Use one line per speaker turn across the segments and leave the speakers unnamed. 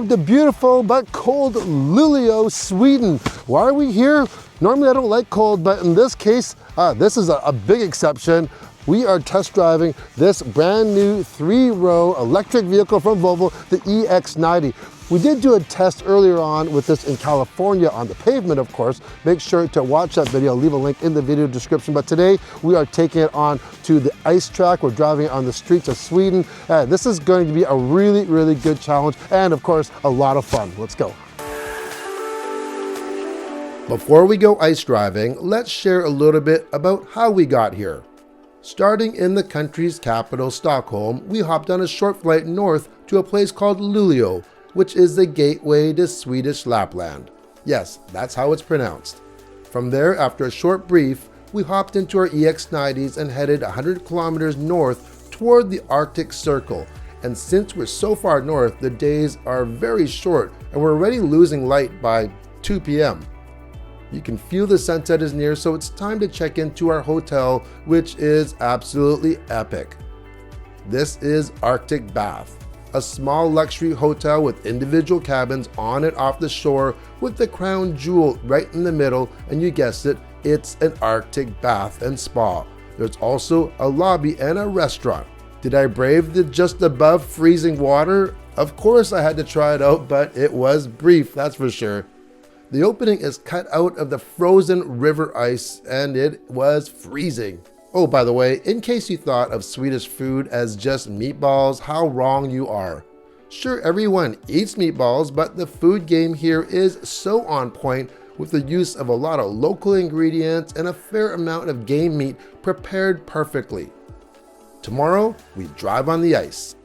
Welcome to beautiful but cold Luleå, Sweden. Why are we here? Normally I don't like cold, but in this case, this is a big exception. We are test driving this brand new 3-row electric vehicle from Volvo, the EX90. We did do a test earlier on with this in California on the pavement, of course. Make sure to watch that video. I'll leave a link in the video description. But today we are taking it on to the ice track. We're driving it on the streets of Sweden. This is going to be a really, really good challenge and of course, a lot of fun. Let's go. Before we go ice driving, let's share a little bit about how we got here. Starting in the country's capital, Stockholm, we hopped on a short flight north to a place called Luleå, which is the gateway to Swedish Lapland. Yes, that's how it's pronounced. From there, after a short brief, we hopped into our EX90s and headed 100 kilometers north toward the Arctic Circle. And since we're so far north, the days are very short and we're already losing light by 2 p.m. You can feel the sunset is near, so it's time to check into our hotel, which is absolutely epic. This is Arctic Bath, a small luxury hotel with individual cabins on and off the shore with the crown jewel right in the middle, and you guessed it, it's an Arctic bath and spa. There's also a lobby and a restaurant. Did I brave the just above freezing water? Of course I had to try it out, but it was brief, that's for sure. The opening is cut out of the frozen river ice and it was freezing. Oh, by the way, in case you thought of Swedish food as just meatballs, how wrong you are. Sure, everyone eats meatballs, but the food game here is so on point with the use of a lot of local ingredients and a fair amount of game meat prepared perfectly. Tomorrow, we drive on the ice.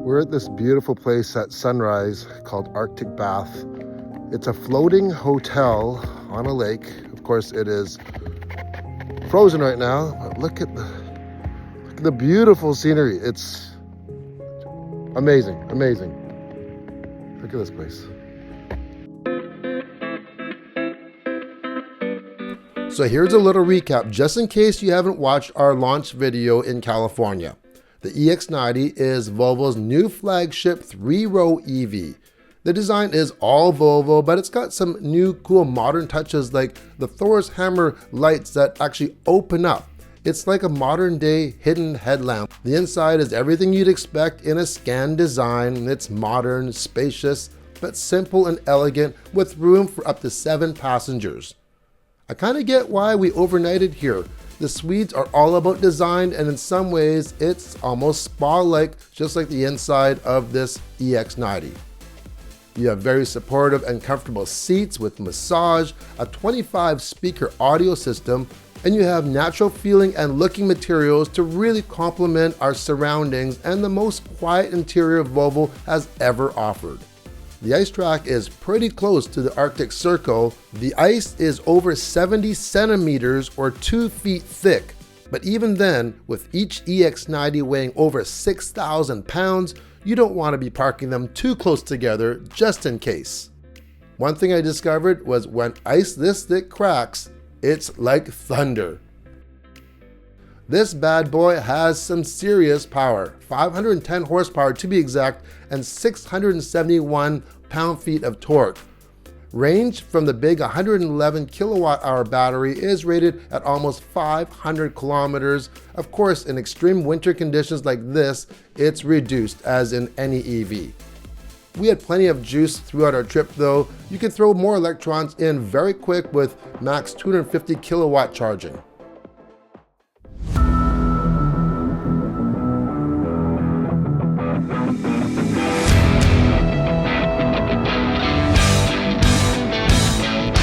We're at this beautiful place at sunrise called Arctic Bath. It's a floating hotel on a lake. Of course, it is frozen right now, but look at the beautiful scenery. It's amazing, amazing. Look at this place. So here's a little recap, just in case you haven't watched our launch video in California. The EX90 is Volvo's new flagship 3-row EV. The design is all Volvo, but it's got some new cool modern touches like the Thor's hammer lights that actually open up. It's like a modern day hidden headlamp. The inside is everything you'd expect in a Scan design. It's modern, spacious, but simple and elegant with room for up to 7 passengers. I kind of get why we overnighted here. The Swedes are all about design, and in some ways it's almost spa-like, just like the inside of this EX90. You have very supportive and comfortable seats with massage, a 25-speaker audio system, and you have natural feeling and looking materials to really complement our surroundings and the most quiet interior Volvo has ever offered. The ice track is pretty close to the Arctic Circle. The ice is over 70 centimeters or 2 feet thick. But even then, with each EX90 weighing over 6,000 pounds, you don't want to be parking them too close together just in case. One thing I discovered was when ice this thick cracks, it's like thunder. This bad boy has some serious power, 510 horsepower to be exact, and 671 pound-feet of torque. Range from the big 111 kilowatt-hour battery is rated at almost 500 kilometers. Of course, in extreme winter conditions like this, it's reduced as in any EV. We had plenty of juice throughout our trip though. You can throw more electrons in very quick with max 250 kilowatt charging.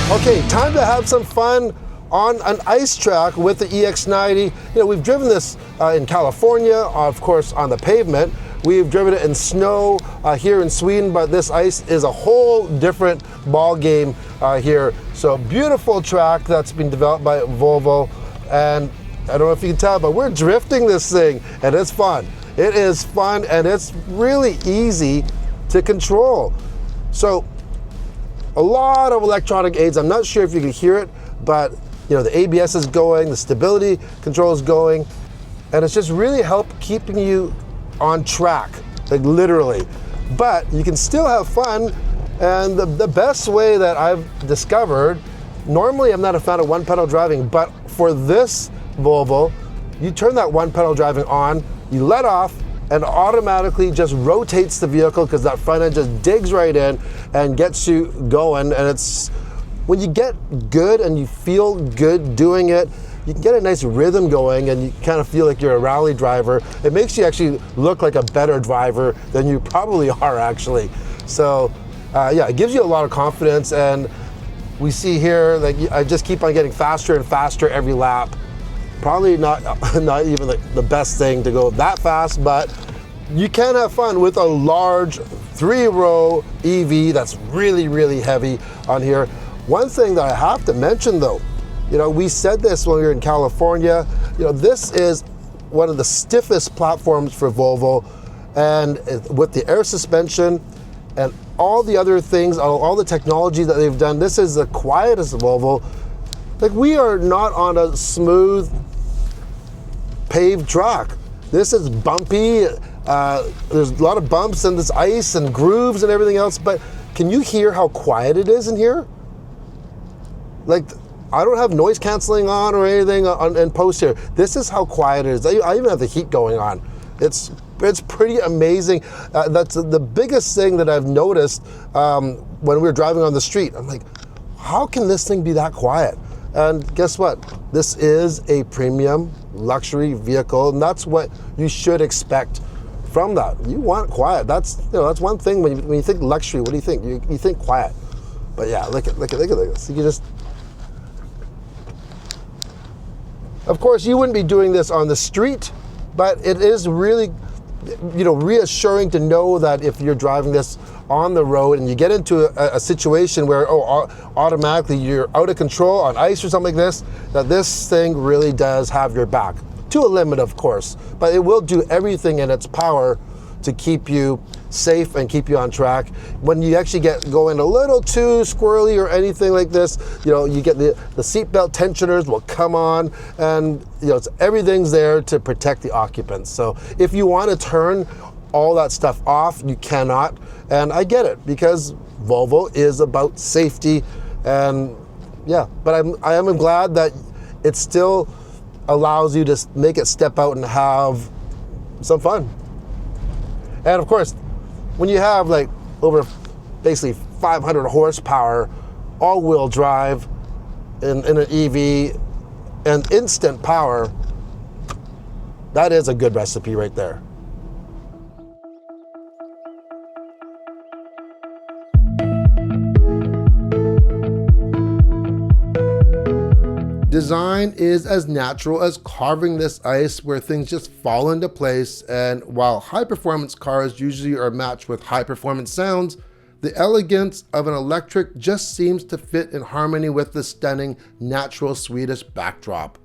Okay, time to have some fun on an ice track with the EX90. You know, we've driven this in California, of course, on the pavement. We've driven it in snow here in Sweden, but this ice is a whole different ball game here. So beautiful track that's been developed by Volvo, and I don't know if you can tell, but we're drifting this thing, and it's fun. It is fun, and it's really easy to control. So a lot of electronic aids. I'm not sure if you can hear it, but you know, the ABS is going, the stability control is going. And it's just really helped keeping you on track, like literally. But you can still have fun. And the best way that I've discovered, normally I'm not a fan of one pedal driving, but for this Volvo, you turn that one pedal driving on, you let off, and automatically just rotates the vehicle because that front end just digs right in and gets you going. And it's, when you get good and you feel good doing it, you can get a nice rhythm going and you kind of feel like you're a rally driver. It makes you actually look like a better driver than you probably are actually. So yeah, it gives you a lot of confidence. And we see here, like, I just keep on getting faster and faster every lap. Probably not even the best thing to go that fast, but you can have fun with a large 3-row EV that's really, really heavy on here. One thing that I have to mention though, you know, we said this when we were in California, you know, this is one of the stiffest platforms for Volvo, and with the air suspension and all the other things, all the technology that they've done, this is the quietest Volvo. Like, we are not on a smooth paved track. This is bumpy. There's a lot of bumps and this ice and grooves and everything else, but can you hear how quiet it is in here? Like, I don't have noise canceling on or anything in post here. This is how quiet it is. I even have the heat going on. It's pretty amazing. That's the biggest thing that I've noticed when we were driving on the street. I'm like, how can this thing be that quiet? And guess what? This is a premium luxury vehicle, and that's what you should expect from that. You want quiet. That's, you know, that's one thing when you think luxury. What do you think? You think quiet. But yeah, look at this. You can just. Of course, you wouldn't be doing this on the street, but it is really, you know, reassuring to know that if you're driving this on the road and you get into a situation where, automatically you're out of control on ice or something like this, that this thing really does have your back. To a limit, of course, but it will do everything in its power to keep you safe and keep you on track. When you actually get going a little too squirrely or anything like this, you know, you get the seatbelt tensioners will come on, and you know, everything's there to protect the occupants. So if you want to turn all that stuff off, you cannot, and I get it, because Volvo is about safety. And yeah, but I am glad that it still allows you to make it step out and have some fun. And of course, when you have like over basically 500 horsepower, all-wheel drive in an EV and instant power, that is a good recipe right there. Design is as natural as carving this ice, where things just fall into place. And while high-performance cars usually are matched with high-performance sounds, the elegance of an electric just seems to fit in harmony with the stunning natural Swedish backdrop.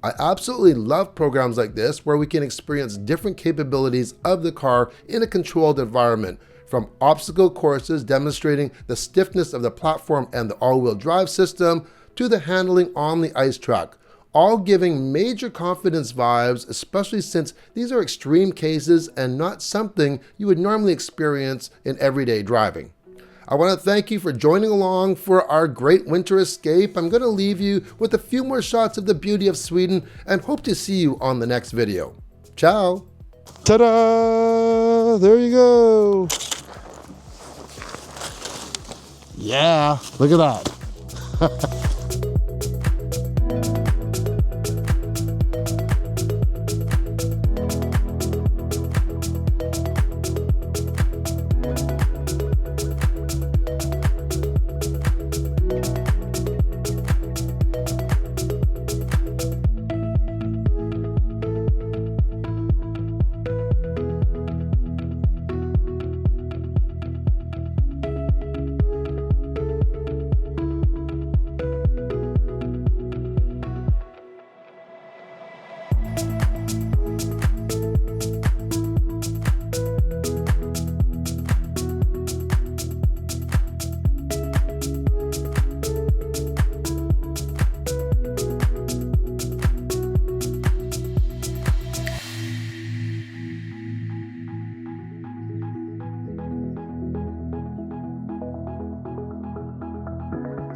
I absolutely love programs like this, where we can experience different capabilities of the car in a controlled environment, from obstacle courses demonstrating the stiffness of the platform and the all-wheel drive system, to the handling on the ice track, all giving major confidence vibes, especially since these are extreme cases and not something you would normally experience in everyday driving. I want to thank you for joining along for our great winter escape. I'm going to leave you with a few more shots of the beauty of Sweden and hope to see you on the next video. Ciao! Ta-da! There you go! Yeah, look at that.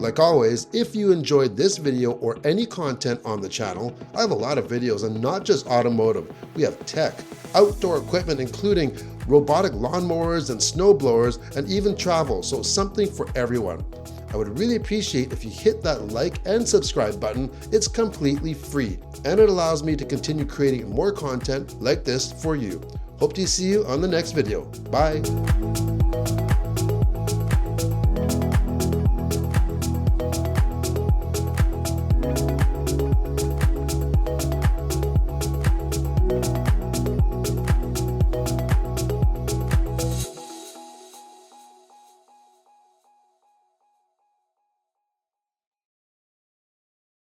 Like always, if you enjoyed this video or any content on the channel, I have a lot of videos and not just automotive. We have tech, outdoor equipment including robotic lawnmowers and snow blowers, and even travel, so something for everyone. I would really appreciate if you hit that like and subscribe button. It's completely free and it allows me to continue creating more content like this for you. Hope to see you on the next video. Bye.